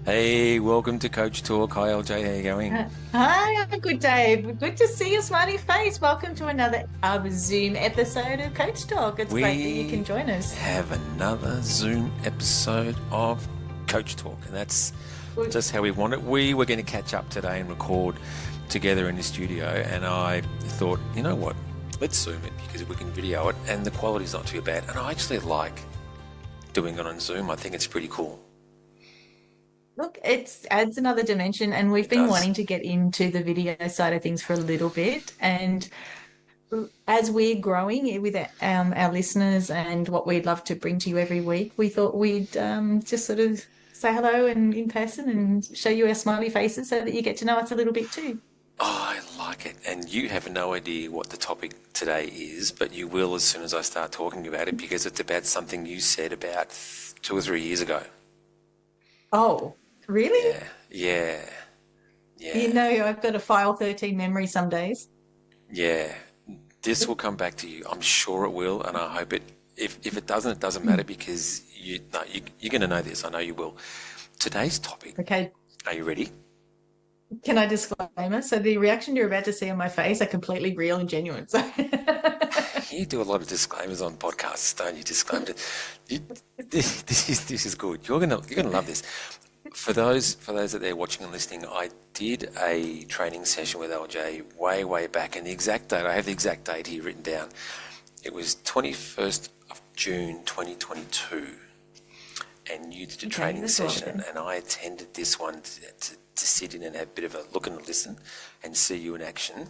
Hey, welcome to Coach Talk. Hi, LJ. How you going? Hi, good Dave. Good to see your smiley face. Welcome to another Zoom episode of Coach Talk. It's great that you can We join us. have another Zoom episode of Coach Talk, and that's just how we want it. We were going to catch up today and record together in the studio, and I thought, you know what? Let's Zoom it because we can video it, and the quality's not too bad. And I actually like doing it on Zoom. I think it's pretty cool. Look, it adds another dimension, and we've It been does. wanting to get into the video side of things for a little bit. And as we're growing with our listeners and what we'd love to bring to you every week, we thought we'd just sort of say hello and in person and show you our smiley faces so that you get to know us a little bit too. Oh, I like it. And you have no idea what the topic today is, but you will as soon as I start talking about it because it's about something you said about 2 or 3 years ago. Oh, really? Yeah, yeah, You yeah, know, I've got a file 13 memory some days. yeah. This will come back to you. I'm sure it will, and I hope it. If it doesn't, it doesn't matter because you're going to know this. I know you will. Today's topic. Okay. Are you ready? Can I disclaimer? So the reaction you're about to see on my face are completely real and genuine. So You do a lot of disclaimers on podcasts, don't you? Disclaimer. You, this is good. You're gonna love this. For those that they're watching and listening, I did a training session with LJ way back, and the exact date I have the exact date here written down. It was 21st of June 2022, and you did a okay, training that's a while session, ago. and I attended this one to sit in and have a bit of a look and listen and see you in action,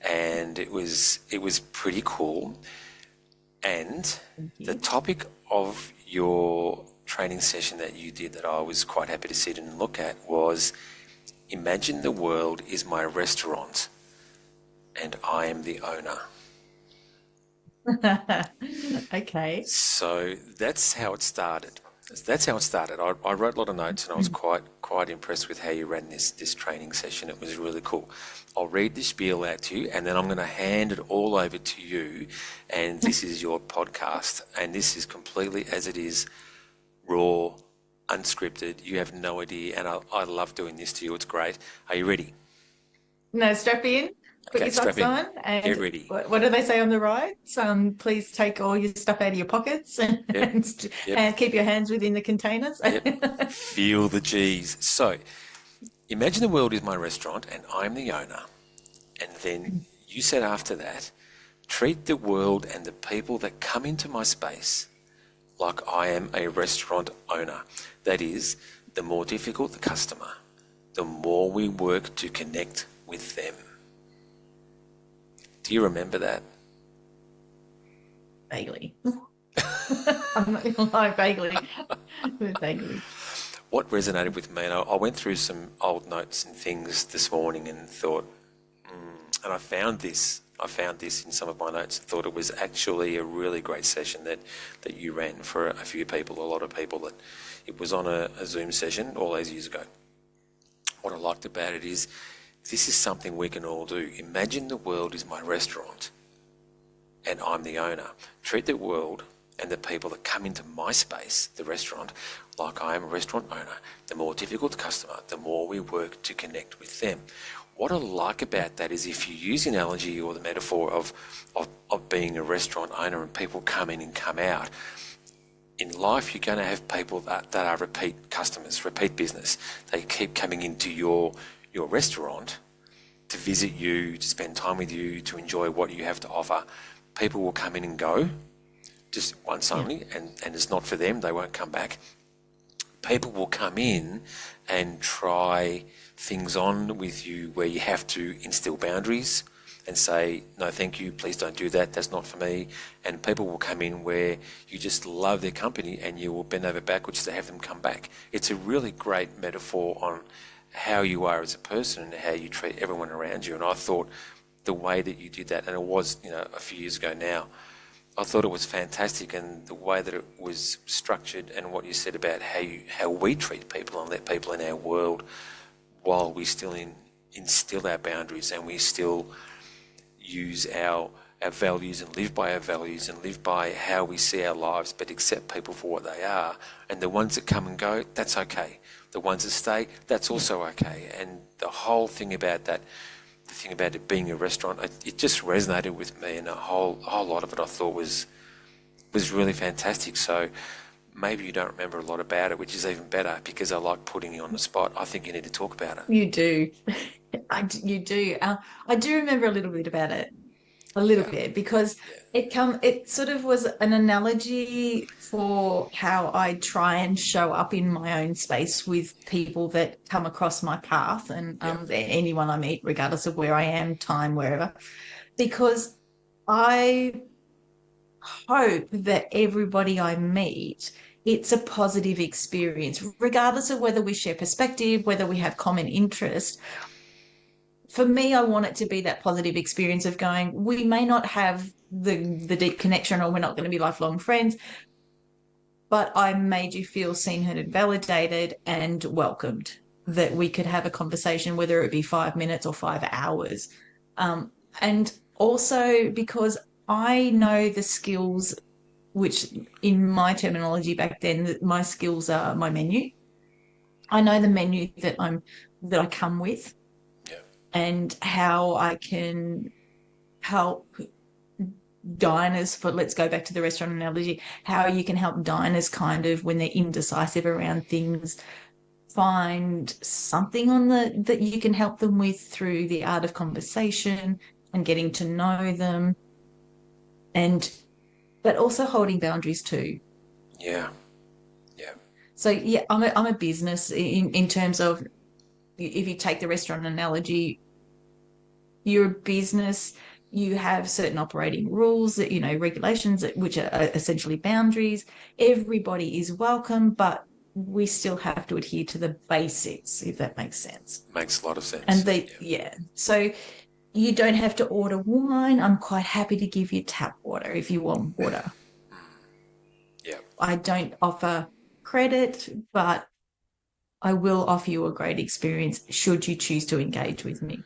and it was pretty cool. And Thank the you. topic of your training session that you did that I was quite happy to sit and look at was imagine the world is my restaurant and I am the owner. Okay. So that's how it started. That's how it started. I wrote a lot of notes and I was quite impressed with how you ran this training session. It was really cool. I'll read the spiel out to you and then I'm going to hand it all over to you. And this is your podcast. And this is completely as it is, raw, unscripted. You have no idea. And I love doing this to you. It's great. Are you ready? No, strap in, put Okay, your strap socks in. on, Get and ready. what do they say on the rides? Please take all your stuff out of your pockets and, Yep, yep, and keep your hands within the containers. yep. Feel the G's. So imagine the world is my restaurant and I'm the owner. And then you said after that, treat the world and the people that come into my space like I am a restaurant owner. That is, the more difficult the customer, the more we work to connect with them. Do you remember that? Vaguely. I'm not gonna lie, vaguely. Vaguely. What resonated with me, and I went through some old notes and things this morning and thought, and I found this in some of my notes and thought it was actually a really great session that you ran for a few people, a lot of people. That it was on a Zoom session all those years ago. What I liked about it is this is something we can all do. Imagine the world is my restaurant and I'm the owner. Treat the world and the people that come into my space, the restaurant, like I am a restaurant owner. The more difficult the customer, the more we work to connect with them. What I like about that is if you use the analogy or the metaphor of being a restaurant owner and people come in and come out, in life you're going to have people that are repeat customers, repeat business. They keep coming into your restaurant to visit you, to spend time with you, to enjoy what you have to offer. People will come in and go, just once Yeah. only, and it's not for them, they won't come back. People will come in and try things on with you where you have to instill boundaries and say, no, thank you, please don't do that, that's not for me. And people will come in where you just love their company and you will bend over backwards to have them come back. It's a really great metaphor on how you are as a person and how you treat everyone around you. And I thought the way that you did that, and it was, a few years ago now, I thought it was fantastic, and the way that it was structured and what you said about how we treat people and let people in our world while we still instill our boundaries and we still use our our values and live by our values and live by how we see our lives, but accept people for what they are. And the ones that come and go, that's okay. The ones that stay, that's also okay. And the whole thing about that, the thing about it being a restaurant, it just resonated with me, and a whole lot of it I thought was really fantastic. So maybe you don't remember a lot about it, which is even better, because I like putting you on the spot. I think you need to talk about it. You do. You do. I do remember a little bit about it, a little bit, because it sort of was an analogy for how I try and show up in my own space with people that come across my path, and anyone I meet, regardless of where I am, time, wherever, because I hope that everybody I meet, it's a positive experience, regardless of whether we share perspective, whether we have common interest. For me, I want it to be that positive experience of going, we may not have the deep connection, or we're not going to be lifelong friends, but I made you feel seen, heard, and validated and welcomed, that we could have a conversation, whether it be 5 minutes or 5 hours. And also because I know the skills, which in my terminology back then, my skills are my menu. I know the menu that I come with, and how I can help diners, for let's go back to the restaurant analogy, how you can help diners kind of, when they're indecisive around things, find something that you can help them with through the art of conversation and getting to know them, but also holding boundaries too. Yeah. So yeah, I'm a business in terms of, if you take the restaurant analogy, you're a business, you have certain operating rules, that, regulations, which are essentially boundaries. Everybody is welcome, but we still have to adhere to the basics, if that makes sense. Makes a lot of sense. And so you don't have to order wine. I'm quite happy to give you tap water if you want water. Yeah. I don't offer credit, but I will offer you a great experience should you choose to engage with me.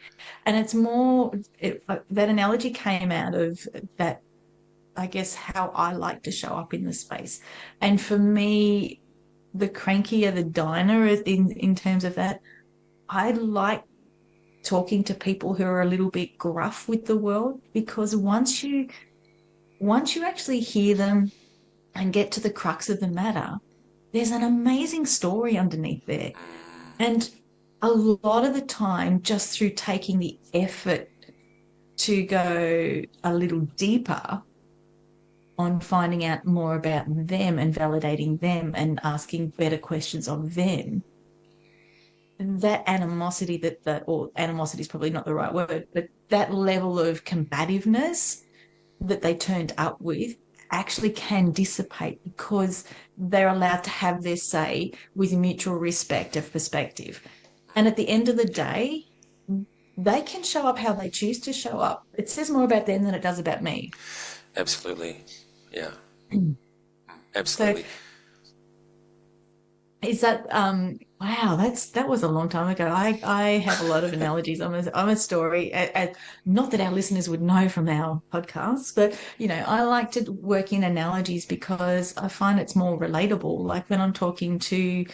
And it's more, that analogy came out of that, I guess, how I like to show up in the space. And for me, the crankier the diner in terms of that, I like talking to people who are a little bit gruff with the world, because once you actually hear them and get to the crux of the matter, there's an amazing story underneath there. And a lot of the time, just through taking the effort to go a little deeper on finding out more about them and validating them and asking better questions of them, that animosity or animosity is probably not the right word, but that level of combativeness that they turned up with actually can dissipate, because they're allowed to have their say with mutual respect of perspective. And at the end of the day, they can show up how they choose to show up. It says more about them than it does about me. Absolutely. Yeah. Absolutely. So, is that wow, that was a long time ago. I have a lot of analogies. I'm a story. Not that our listeners would know from our podcasts, but I like to work in analogies because I find it's more relatable. Like when I'm talking to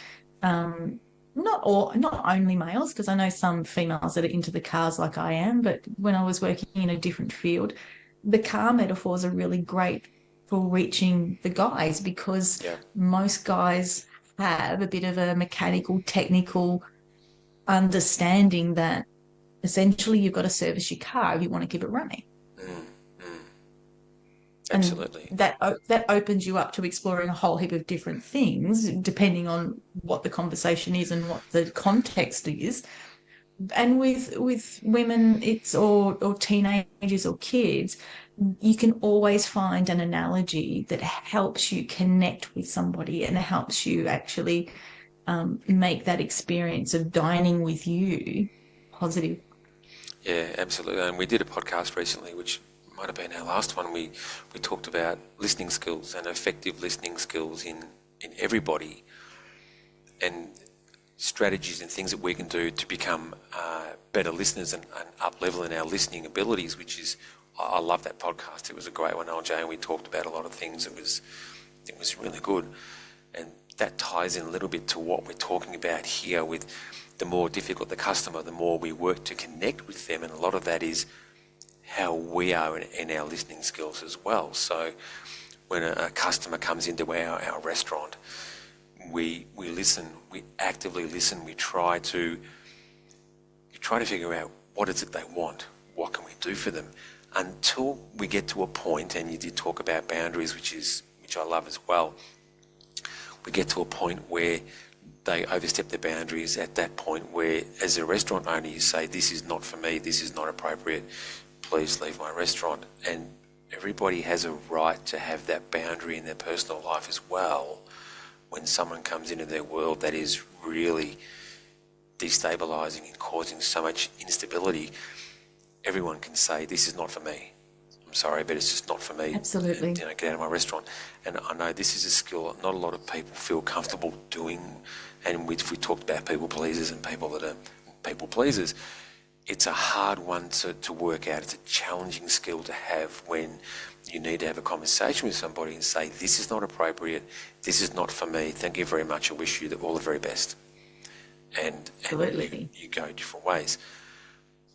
not only males, because I know some females that are into the cars like I am, but when I was working in a different field, the car metaphors are really great for reaching the guys, because most guys have a bit of a mechanical, technical understanding that essentially you've got to service your car if you want to keep it running. Absolutely. And that opens you up to exploring a whole heap of different things, depending on what the conversation is and what the context is. And with women, it's or teenagers or kids, you can always find an analogy that helps you connect with somebody and helps you actually make that experience of dining with you positive. Yeah, absolutely. And we did a podcast recently, which might have been our last one. We talked about listening skills and effective listening skills in everybody, and strategies and things that we can do to become better listeners and up level in our listening abilities, which is I love that podcast. It was a great one, LJ, and we talked about a lot of things. It was really good. And that ties in a little bit to what we're talking about here with the more difficult the customer, the more we work to connect with them. And a lot of that is how we are in our listening skills as well. So when a customer comes into our restaurant, we listen, we actively listen, we try to figure out what is it they want, what can we do for them, until we get to a point, and you did talk about boundaries, which I love as well. We get to a point where they overstep their boundaries. At that point where, as a restaurant owner, you say, this is not for me, this is not appropriate, please leave my restaurant. And everybody has a right to have that boundary in their personal life as well. When someone comes into their world that is really destabilising and causing so much instability, everyone can say, this is not for me. I'm sorry, but it's just not for me. Absolutely. Get out of my restaurant. And I know this is a skill not a lot of people feel comfortable doing. And we talked about people pleasers and people that are people pleasers. It's a hard one to work out. It's a challenging skill to have when you need to have a conversation with somebody and say, this is not appropriate, this is not for me, thank you very much, I wish you all the very best. And you go different ways.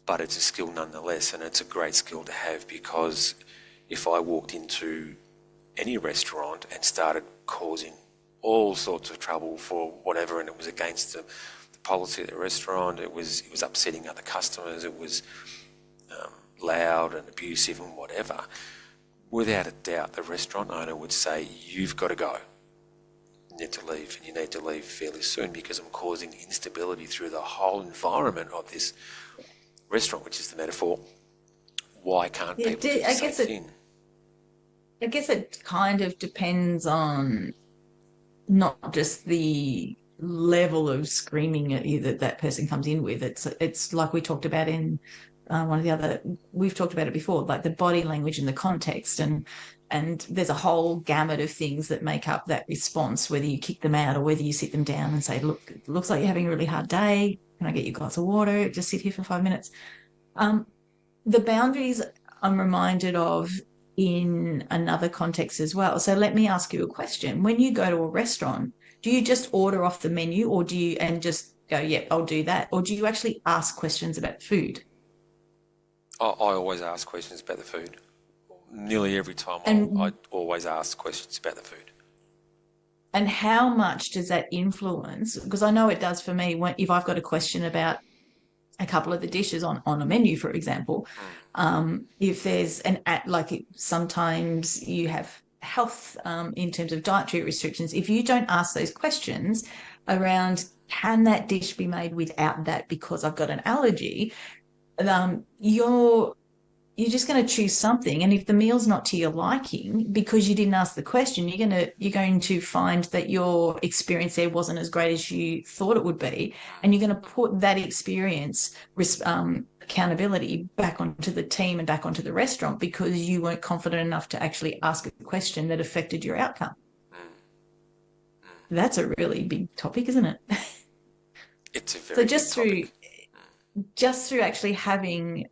But it's a skill nonetheless, and it's a great skill to have, because if I walked into any restaurant and started causing all sorts of trouble for whatever, and it was against the policy of the restaurant, it was upsetting other customers, it was loud and abusive and whatever, without a doubt the restaurant owner would say, you've got to go. You need to leave, and you need to leave fairly soon, because I'm causing instability through the whole environment of this restaurant, which is the metaphor. Why can't people do the same thing? I guess it kind of depends on not just the level of screaming at you that person comes in with. It's like we talked about in one of the other, we've talked about it before, like the body language and the context, and there's a whole gamut of things that make up that response, whether you kick them out or whether you sit them down and say, look, it looks like you're having a really hard day, can I get you a glass of water, just sit here for 5 minutes. The boundaries I'm reminded of in another context as well. So let me ask you a question. When you go to a restaurant, do you just order off the menu, or do you just go, yeah, I'll do that? Or do you actually ask questions about food? I always ask questions about the food. Nearly every time I always ask questions about the food. And how much does that influence? Because I know it does for me if I've got a question about a couple of the dishes on a menu, for example. If there's sometimes you have health in terms of dietary restrictions. If you don't ask those questions around, can that dish be made without that because I've got an allergy, you're just going to choose something. And if the meal's not to your liking because you didn't ask the question, you're going to find that your experience there wasn't as great as you thought it would be, and you're going to put that experience accountability back onto the team and back onto the restaurant because you weren't confident enough to actually ask a question that affected your outcome. That's a really big topic, isn't it? It's a very big topic. Just through actually having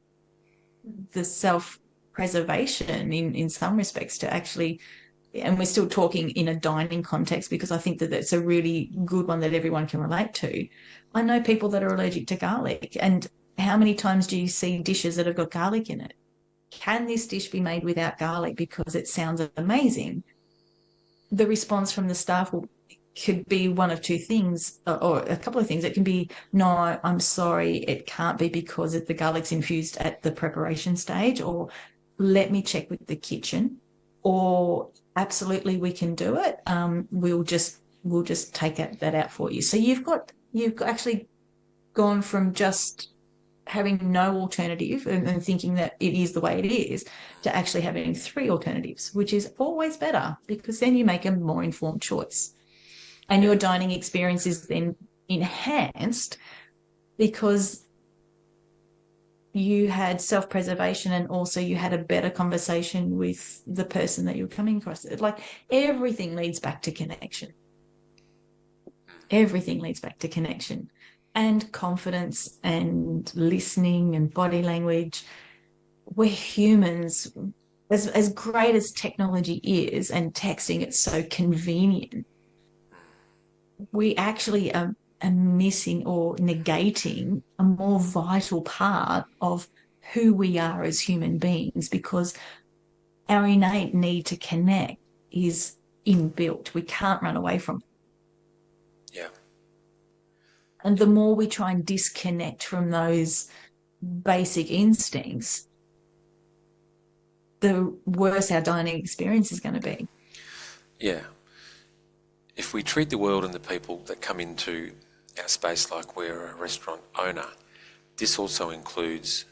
the self-preservation in some respects to actually, and we're still talking in a dining context because I think that that's a really good one that everyone can relate to. I know people that are allergic to garlic, and how many times do you see dishes that have got garlic in it? Can this dish be made without garlic because it sounds amazing? The response from the staff could be one of two things, or a couple of things. It can be, no, I'm sorry, it can't be because the garlic's infused at the preparation stage, or let me check with the kitchen, or absolutely we can do it. We'll just take that out for you. So you've actually gone from just having no alternative and thinking that it is the way it is to actually having 3 alternatives, which is always better because then you make a more informed choice. And your dining experience is then enhanced because you had self-preservation and also you had a better conversation with the person that you're coming across. Like everything leads back to connection. Everything leads back to connection and confidence and listening and body language. we're humans. As great as technology is and texting, it's so convenient. We actually are missing or negating a more vital part of who we are as human beings because our innate need to connect is inbuilt. We can't run away from it. Yeah. And Yeah. the more we try and disconnect from those basic instincts, the worse our dining experience is going to be. Yeah. If we treat the world and the people that come into our space like we're a restaurant owner, this also includes,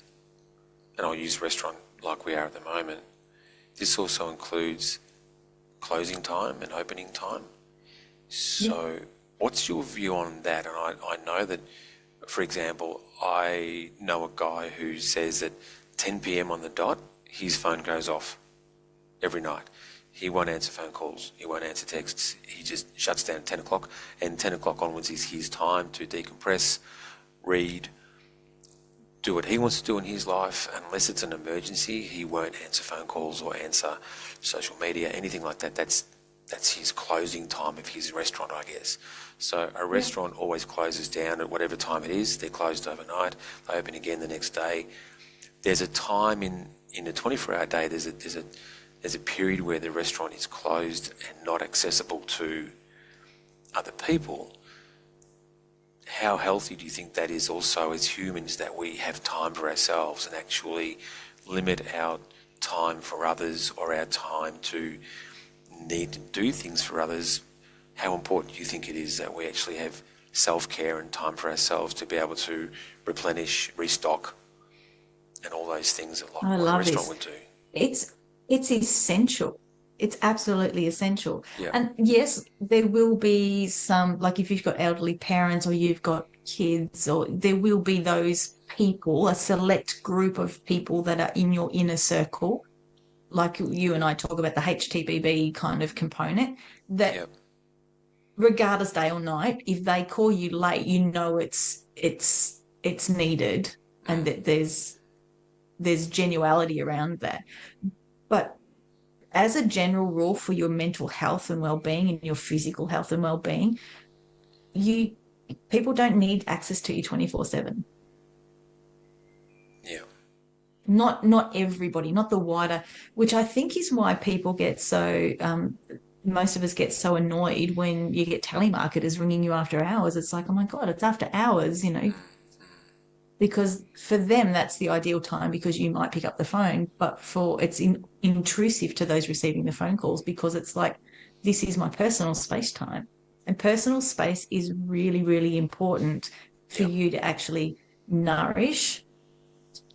and I'll use restaurant like we are at the moment, this also includes closing time and opening time. Yeah. So what's your view on that? And I know that, for example, I know a guy who says that 10 p.m. on the dot, his phone goes off every night. He won't answer phone calls. He won't answer texts. He just shuts down at 10 o'clock. And 10 o'clock onwards is his time to decompress, read, do what he wants to do in his life. Unless it's an emergency, he won't answer phone calls or answer social media, anything like that. That's his closing time of his restaurant, I guess. So a Yeah. restaurant always closes down at whatever time it is. They're closed overnight. They open again the next day. There's a time in a 24-hour day. There's a period where the restaurant is closed and not accessible to other people. How healthy do you think that is also as humans, that we have time for ourselves and actually limit our time for others or our time to need to do things for others? How important do you think it is that we actually have self-care and time for ourselves to be able to replenish, restock, and all those things that I like a love restaurant this. would do? It's it's essential. It's absolutely essential. Yeah, And yes, there will be some, like if you've got elderly parents or you've got kids, or there will be those people, a select group of people that are in your inner circle, like you and I talk about the HTBB kind of component, that yeah, regardless day or night, if they call you late, you know it's needed and that there's genuality around that. But as a general rule for your mental health and well-being and your physical health and well-being, you people don't need access to you 24/7. yeah, Not everybody, not the wider, which I think is why people get so most of us get so annoyed when you get telemarketers ringing you after hours. It's like, oh my God, it's after hours, because for them that's the ideal time because you might pick up the phone, but for it's intrusive to those receiving the phone calls because it's like this is my personal space time, and personal space is really really important for yeah, you to actually nourish,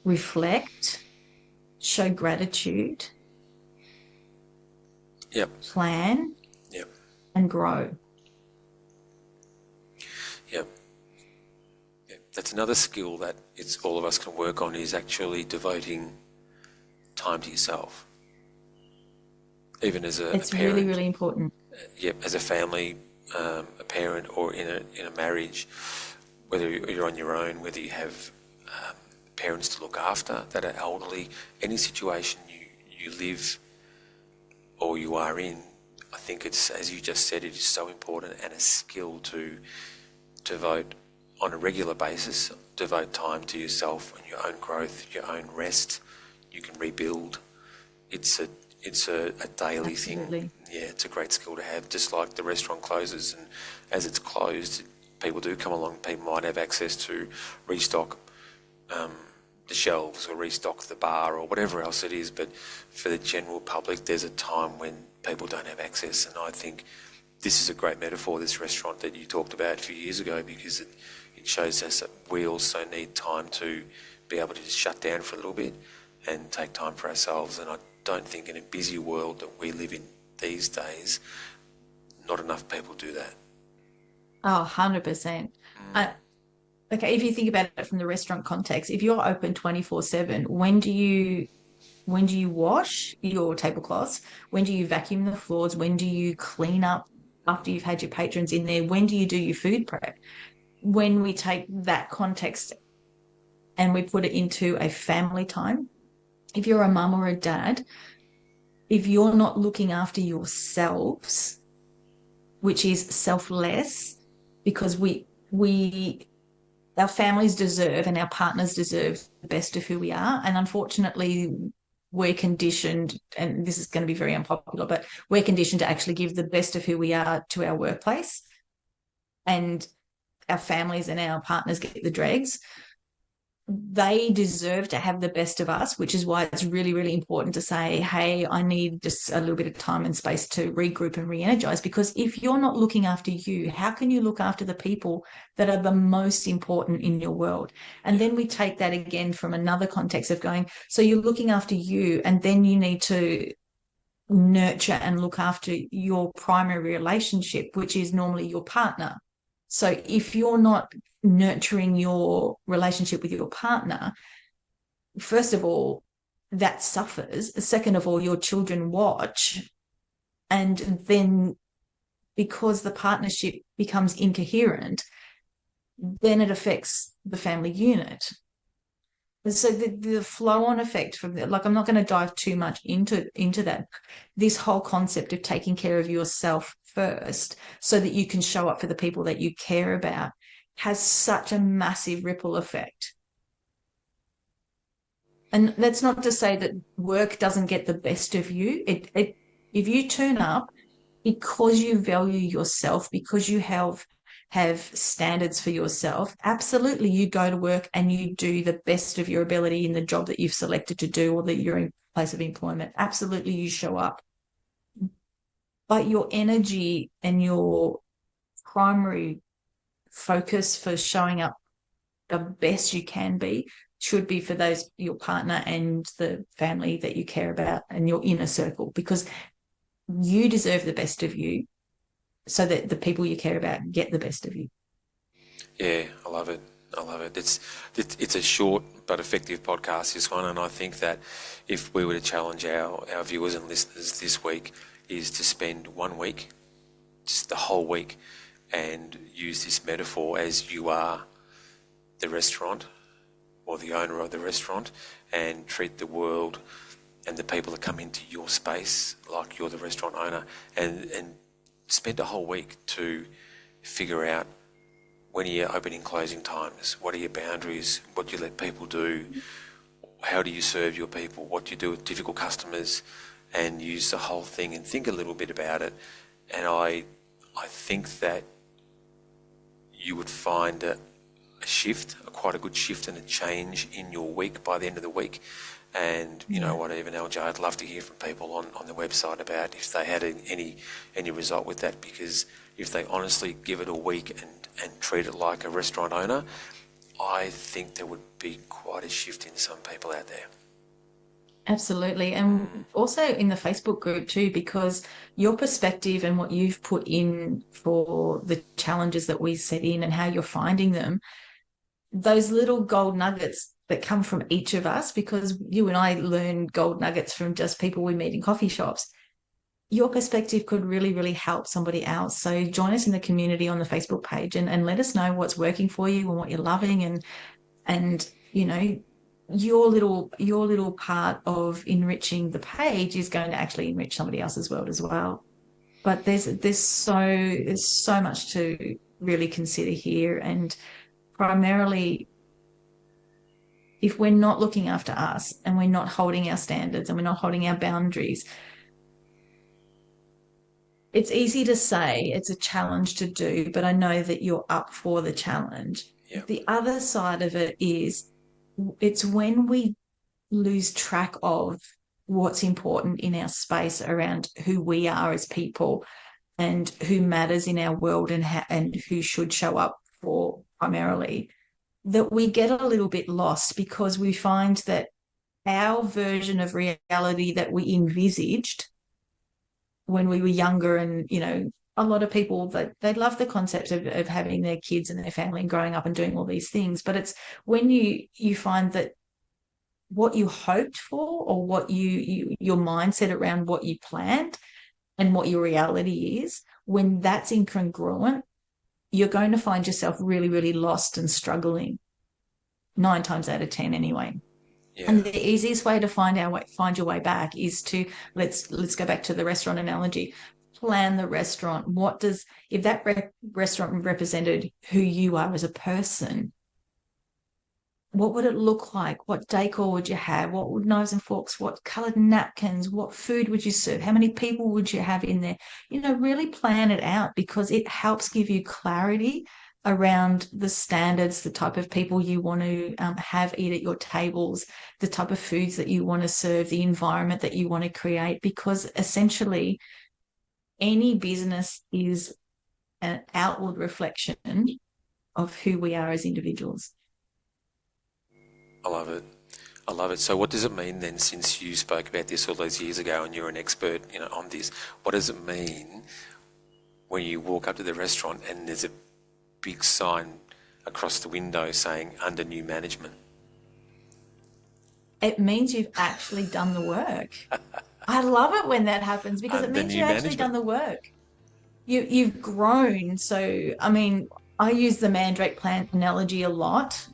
reflect, show gratitude, yeah, plan, yeah, and grow. yeah. Yeah. That's another skill that it's all of us can work on, is actually devoting time to yourself, even as a It's really parent. really important. Yep, as a family, a parent, or in a marriage, whether you're on your own, whether you have parents to look after that are elderly, any situation you live or you are in, I think it's, as you just said, it is so important and a skill to devote on a regular basis, devote time to yourself and your own growth, your own rest. You can rebuild. It's a daily thing. Absolutely. Yeah, it's a great skill to have. Just like the restaurant closes, and as it's closed, people do come along. People might have access to restock the shelves or restock the bar or whatever else it is. But for the general public, there's a time when people don't have access, and I think this is a great metaphor, this restaurant that you talked about a few years ago, because it shows us that we also need time to be able to just shut down for a little bit and take time for ourselves. And I don't think in a busy world that we live in these days, not enough people do that. Oh, 100%. Okay, if you think about it from the restaurant context, if you're open 24/7, when do you wash your tablecloths? When do you vacuum the floors? When do you clean up after you've had your patrons in there? When do you do your food prep? When we take that context and we put it into a family time if you're a mum or a dad, if you're not looking after yourselves, which is selfless, because we our families deserve and our partners deserve the best of who we are. And unfortunately, we're conditioned, and this is going to be very unpopular, but we're conditioned to actually give the best of who we are to our workplace, and our families and our partners get the dregs. They deserve to have the best of us, which is why it's really, really important to say, hey, I need just a little bit of time and space to regroup and re-energize. Because if you're not looking after you, how can you look after the people that are the most important in your world? And then we take that again from another context of going, so you're looking after you, and then you need to nurture and look after your primary relationship, which is normally your partner. So if you're not nurturing your relationship with your partner, first of all, that suffers. Second of all, your children watch. And then because the partnership becomes incoherent, then it affects the family unit. So the flow on effect from that, like I'm not going to dive too much into that. This whole concept of taking care of yourself first so that you can show up for the people that you care about has such a massive ripple effect. And that's not to say that work doesn't get the best of you. If you turn up because you value yourself, because you have standards for yourself, absolutely you go to work and you do the best of your ability in the job that you've selected to do or that you're in place of employment. Absolutely you show up. But your energy and your primary focus for showing up the best you can be should be for those, your partner and the family that you care about and your inner circle, because you deserve the best of you so that the people you care about get the best of you. Yeah, I love it. I love it. It's a short but effective podcast, this one, and I think that if we were to challenge our viewers and listeners this week is to spend 1 week, just the whole week, and use this metaphor as you are the restaurant or the owner of the restaurant, and treat the world and the people that come into your space like you're the restaurant owner, and spend a whole week to figure out when are your opening closing times, what are your boundaries, what do you let people do, how do you serve your people, what do you do with difficult customers, and use the whole thing and think a little bit about it. And I think that you would find a shift, quite a good shift and a change in your week by the end of the week. And you know what, even LJ, I'd love to hear from people on the website about if they had any result with that, because if they honestly give it a week and treat it like a restaurant owner, I think there would be quite a shift in some people out there. Absolutely. And also in the Facebook group too, because your perspective and what you've put in for the challenges that we set in and how you're finding them, those little gold nuggets that come from each of us, because you and I learn gold nuggets from just people we meet in coffee shops. Your perspective could really, really help somebody else. So join us in the community on the Facebook page and let us know what's working for you and what you're loving, and you know, your little part of enriching the page is going to actually enrich somebody else's world as well. But there's so much to really consider here, and primarily if we're not looking after us and we're not holding our standards and we're not holding our boundaries, it's easy to say, it's a challenge to do, but I know that you're up for the challenge. Yeah. The other side of it is it's when we lose track of what's important in our space around who we are as people and who matters in our world and who should show up for primarily, that we get a little bit lost, because we find that our version of reality that we envisaged when we were younger, and you know, a lot of people that they love the concept of having their kids and their family and growing up and doing all these things, but it's when you find that what you hoped for or what your mindset around what you planned and what your reality is, when that's incongruent, you're going to find yourself really, really lost and struggling 9 times out of 10 anyway. Yeah. And the easiest way to find your way back is to let's go back to the restaurant analogy. Plan the restaurant. If that restaurant represented who you are as a person, what would it look like? What decor would you have? What would knives and forks? What colored napkins? What food would you serve? How many people would you have in there? Really plan it out, because it helps give you clarity around the standards, the type of people you want to have eat at your tables, the type of foods that you want to serve, the environment that you want to create, because essentially any business is an outward reflection of who we are as individuals. I love it. I love it. So what does it mean then, since you spoke about this all those years ago and you're an expert, on this, what does it mean when you walk up to the restaurant and there's a big sign across the window saying under new management? It means you've actually done the work. I love it when that happens, because it means you've actually done the work. You've grown. So, I use the mandrake plant analogy a lot.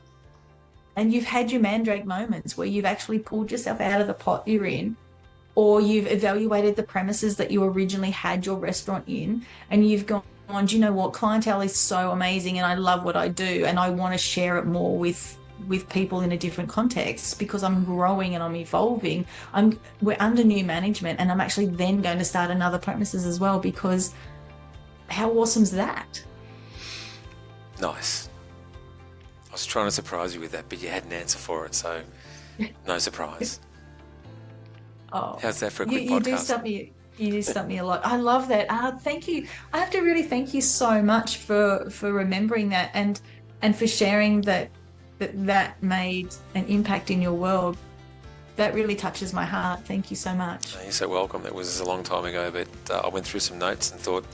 And you've had your mandrake moments where you've actually pulled yourself out of the pot you're in, or you've evaluated the premises that you originally had your restaurant in, and you've gone, do you know what? Clientele is so amazing and I love what I do and I want to share it more with people in a different context, because I'm growing and I'm evolving. We're under new management, and I'm actually then going to start another premises as well, because how awesome's that? Nice. I was trying to surprise you with that, but you had an answer for it, so no surprise. Oh, how's that for a quick you podcast? You do stump me a lot. I love that. Thank you. I have to really thank you so much for remembering that, and for sharing that made an impact in your world. That really touches my heart. Thank you so much. You're so welcome. That was a long time ago, but I went through some notes and thought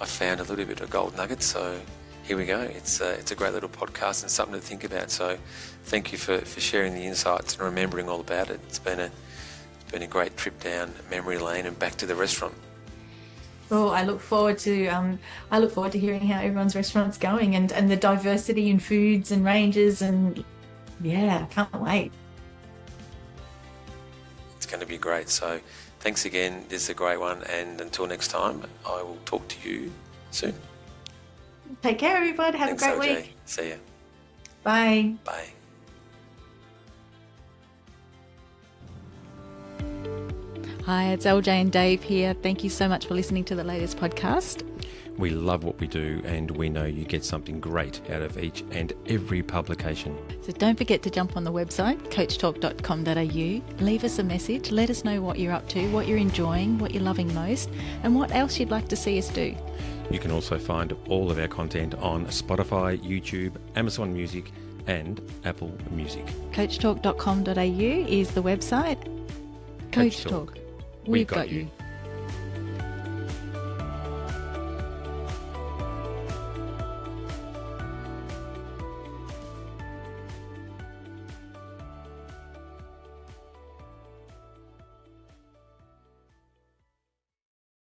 I found a little bit of gold nuggets, so here we go. It's a great little podcast and something to think about. So thank you for sharing the insights and remembering all about it. It's been a great trip down memory lane and back to the restaurant. Well, I look forward to hearing how everyone's restaurant's going, and the diversity in foods and ranges, and yeah, can't wait. It's going to be great. So thanks again. This is a great one, and until next time, I will talk to you soon. Take care, everybody. Have Thanks, a great OJ. week. See ya. Bye. Bye. Hi, it's LJ and Dave here. Thank you so much for listening to the latest podcast. We love what we do, and we know you get something great out of each and every publication. So don't forget to jump on the website, coachtalk.com.au. Leave us a message. Let us know what you're up to, what you're enjoying, what you're loving most, and what else you'd like to see us do. You can also find all of our content on Spotify, YouTube, Amazon Music, and Apple Music. Coachtalk.com.au is the website. Coach Talk. We've got you.